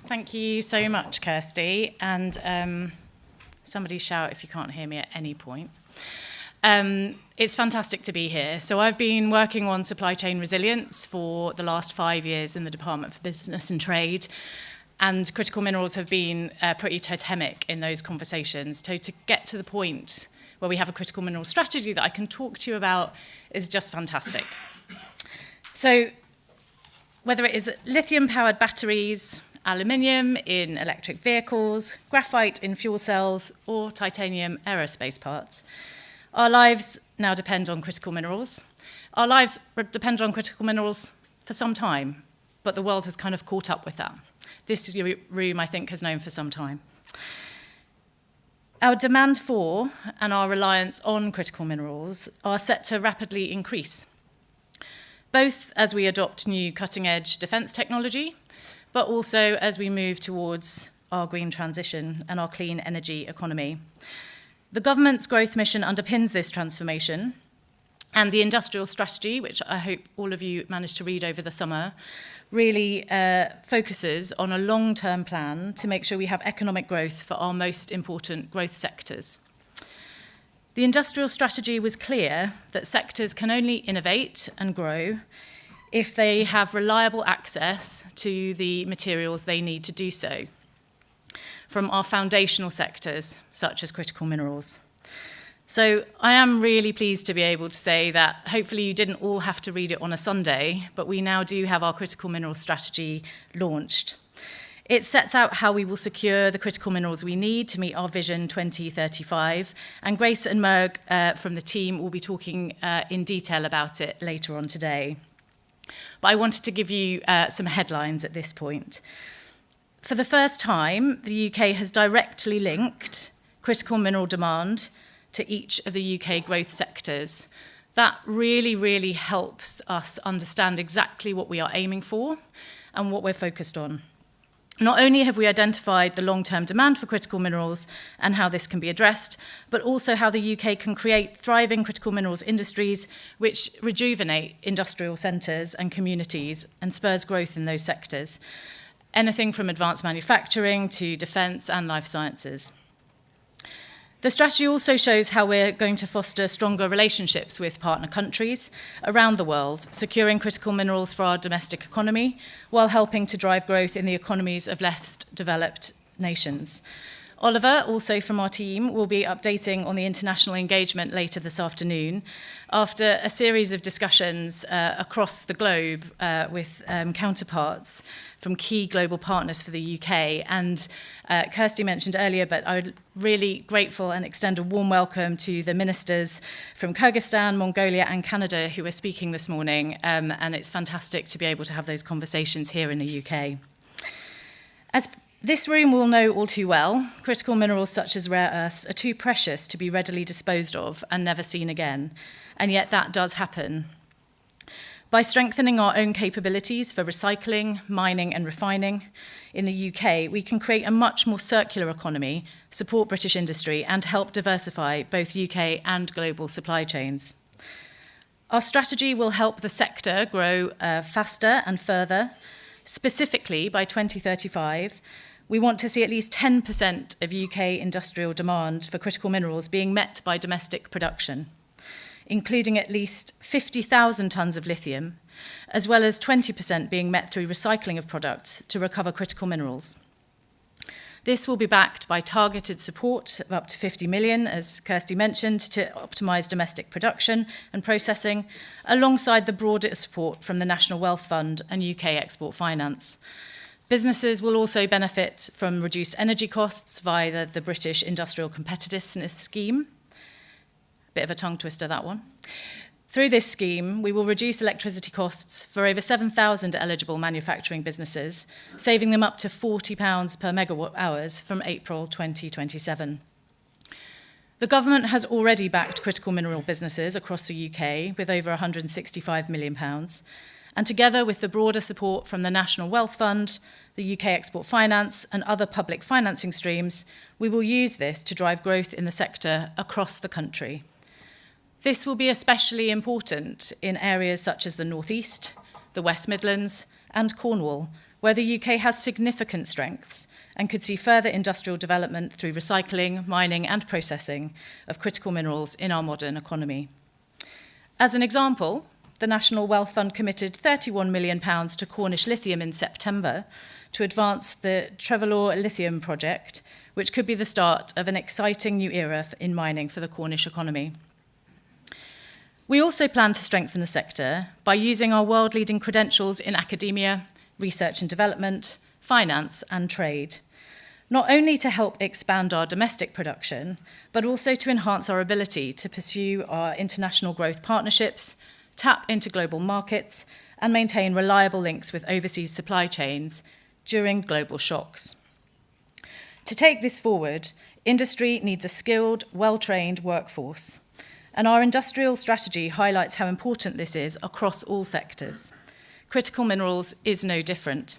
Thank you so much, Kirsty. And somebody shout if you can't hear me at any point. It's fantastic to be here. So I've been working on supply chain resilience for the last 5 years in the Department for Business and Trade, and critical minerals have been pretty totemic in those conversations. So to get to the point where we have a critical mineral strategy that I can talk to you about is just fantastic. So whether it is lithium-powered batteries, aluminium in electric vehicles, graphite in fuel cells, or titanium aerospace parts, our lives now depend on critical minerals. Our lives depend on critical minerals for some time, but the world has kind of caught up with that. This room, I think, has known for some time. Our demand for and our reliance on critical minerals are set to rapidly increase, both as we adopt new cutting-edge defence technology, but also as we move towards our green transition and our clean energy economy. The government's growth mission underpins this transformation, and the industrial strategy, which I hope all of you managed to read over the summer, really focuses on a long-term plan to make sure we have economic growth for our most important growth sectors. The industrial strategy was clear that sectors can only innovate and grow if they have reliable access to the materials they need to do so, from our foundational sectors, such as critical minerals. So I am really pleased to be able to say that hopefully you didn't all have to read it on a Sunday, but we now do have our critical mineral strategy launched. It sets out how we will secure the critical minerals we need to meet our Vision 2035, and Grace and Merg from the team will be talking in detail about it later on today. But I wanted to give you some headlines at this point. For the first time, the UK has directly linked critical mineral demand to each of the UK growth sectors. That really, really helps us understand exactly what we are aiming for and what we're focused on. Not only have we identified the long-term demand for critical minerals and how this can be addressed, but also how the UK can create thriving critical minerals industries which rejuvenate industrial centres and communities and spurs growth in those sectors. Anything from advanced manufacturing to defence and life sciences. The strategy also shows how we're going to foster stronger relationships with partner countries around the world, securing critical minerals for our domestic economy, while helping to drive growth in the economies of less developed nations. Oliver, also from our team, will be updating on the international engagement later this afternoon after a series of discussions across the globe with counterparts from key global partners for the UK. And Kirsty mentioned earlier, but I'm really grateful and extend a warm welcome to the ministers from Kyrgyzstan, Mongolia and Canada who are speaking this morning. And it's fantastic to be able to have those conversations here in the UK. As this room will know all too well, critical minerals such as rare earths are too precious to be readily disposed of and never seen again. And yet that does happen. By strengthening our own capabilities for recycling, mining and refining in the UK, we can create a much more circular economy, support British industry and help diversify both UK and global supply chains. Our strategy will help the sector grow faster and further. Specifically, by 2035, we want to see at least 10% of UK industrial demand for critical minerals being met by domestic production, including at least 50,000 tonnes of lithium, as well as 20% being met through recycling of products to recover critical minerals. This will be backed by targeted support of up to 50 million, as Kirsty mentioned, to optimise domestic production and processing, alongside the broader support from the National Wealth Fund and UK Export Finance. Businesses will also benefit from reduced energy costs via the British Industrial Competitiveness Scheme. Bit of a tongue twister, that one. Through this scheme, we will reduce electricity costs for over 7,000 eligible manufacturing businesses, saving them up to £40 per megawatt hours from April 2027. The government has already backed critical mineral businesses across the UK with over £165 million, and together with the broader support from the National Wealth Fund, the UK Export Finance and other public financing streams, we will use this to drive growth in the sector across the country. This will be especially important in areas such as the North East, the West Midlands and Cornwall, where the UK has significant strengths and could see further industrial development through recycling, mining and processing of critical minerals in our modern economy. As an example, the National Wealth Fund committed £31 million to Cornish Lithium in September to advance the Trevelor Lithium project, which could be the start of an exciting new era in mining for the Cornish economy. We also plan to strengthen the sector by using our world-leading credentials in academia, research and development, finance and trade, not only to help expand our domestic production, but also to enhance our ability to pursue our international growth partnerships, tap into global markets, and maintain reliable links with overseas supply chains during global shocks. To take this forward, industry needs a skilled, well-trained workforce, and our industrial strategy highlights how important this is across all sectors. Critical minerals is no different.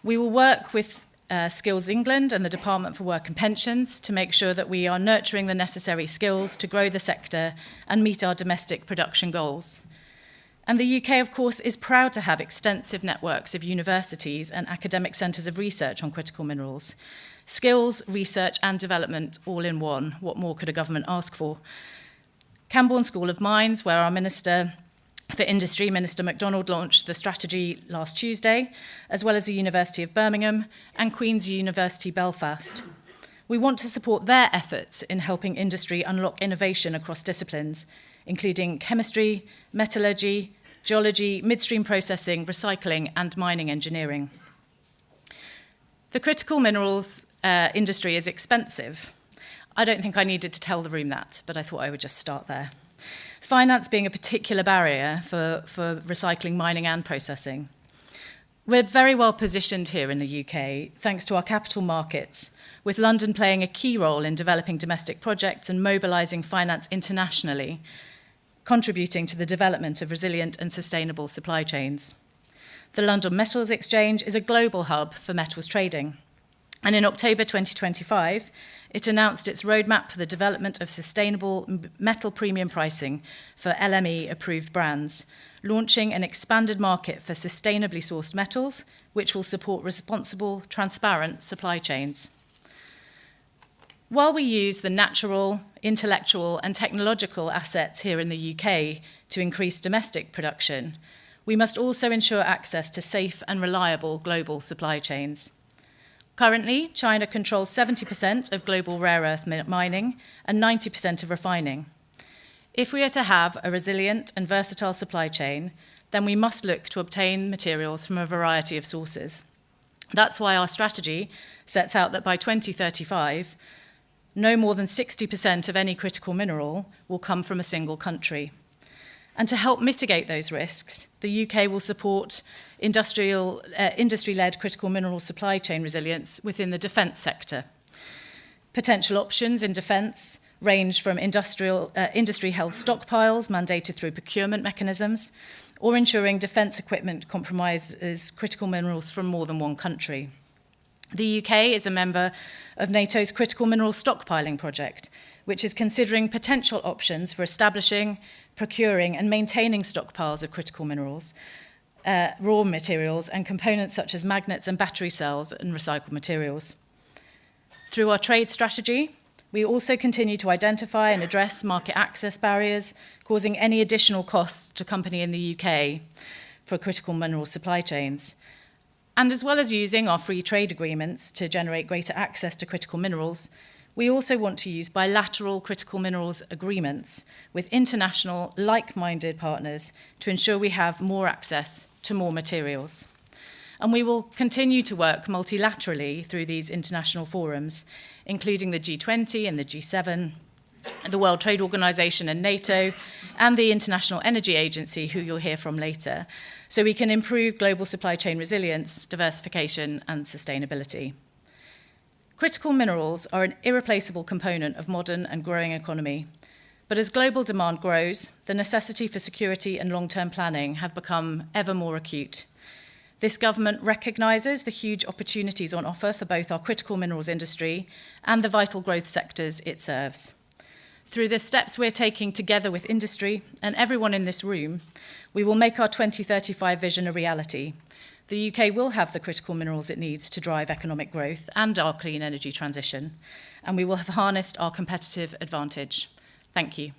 We will work with Skills England and the Department for Work and Pensions to make sure that we are nurturing the necessary skills to grow the sector and meet our domestic production goals. And the UK, of course, is proud to have extensive networks of universities and academic centres of research on critical minerals. Skills, research and development all in one. What more could a government ask for? Camborne School of Mines, where our Minister for Industry, Minister MacDonald, launched the strategy last Tuesday, as well as the University of Birmingham and Queen's University Belfast. We want to support their efforts in helping industry unlock innovation across disciplines, including chemistry, metallurgy, geology, midstream processing, recycling, and mining engineering. The critical minerals industry is expensive. I don't think I needed to tell the room that, but I thought I would just start there. Finance being a particular barrier for recycling, mining, and processing. We're very well positioned here in the UK, thanks to our capital markets, with London playing a key role in developing domestic projects and mobilising finance internationally, contributing to the development of resilient and sustainable supply chains. The London Metals Exchange is a global hub for metals trading. And in October 2025, it announced its roadmap for the development of sustainable metal premium pricing for LME-approved brands, launching an expanded market for sustainably sourced metals, which will support responsible, transparent supply chains. While we use the natural, intellectual, and technological assets here in the UK to increase domestic production, we must also ensure access to safe and reliable global supply chains. Currently, China controls 70% of global rare earth mining and 90% of refining. If we are to have a resilient and versatile supply chain, then we must look to obtain materials from a variety of sources. That's why our strategy sets out that by 2035, no more than 60% of any critical mineral will come from a single country. And to help mitigate those risks, the UK will support industry-led critical mineral supply chain resilience within the defence sector. Potential options in defence range from industry-held stockpiles mandated through procurement mechanisms, or ensuring defence equipment compromises critical minerals from more than one country. The UK is a member of NATO's Critical Minerals Stockpiling Project, which is considering potential options for establishing, procuring and maintaining stockpiles of critical minerals, raw materials and components such as magnets and battery cells and recycled materials. Through our trade strategy, we also continue to identify and address market access barriers causing any additional costs to company in the UK for critical mineral supply chains. And as well as using our free trade agreements to generate greater access to critical minerals, we also want to use bilateral critical minerals agreements with international, like-minded partners to ensure we have more access to more materials. And we will continue to work multilaterally through these international forums, including the G20 and the G7, the World Trade Organization and NATO, and the International Energy Agency, who you'll hear from later, so we can improve global supply chain resilience, diversification, and sustainability. Critical minerals are an irreplaceable component of modern and growing economy. But as global demand grows, the necessity for security and long-term planning have become ever more acute. This government recognises the huge opportunities on offer for both our critical minerals industry and the vital growth sectors it serves. Through the steps we're taking together with industry and everyone in this room, we will make our 2035 vision a reality, the UK will have the critical minerals it needs to drive economic growth and our clean energy transition, and we will have harnessed our competitive advantage. Thank you.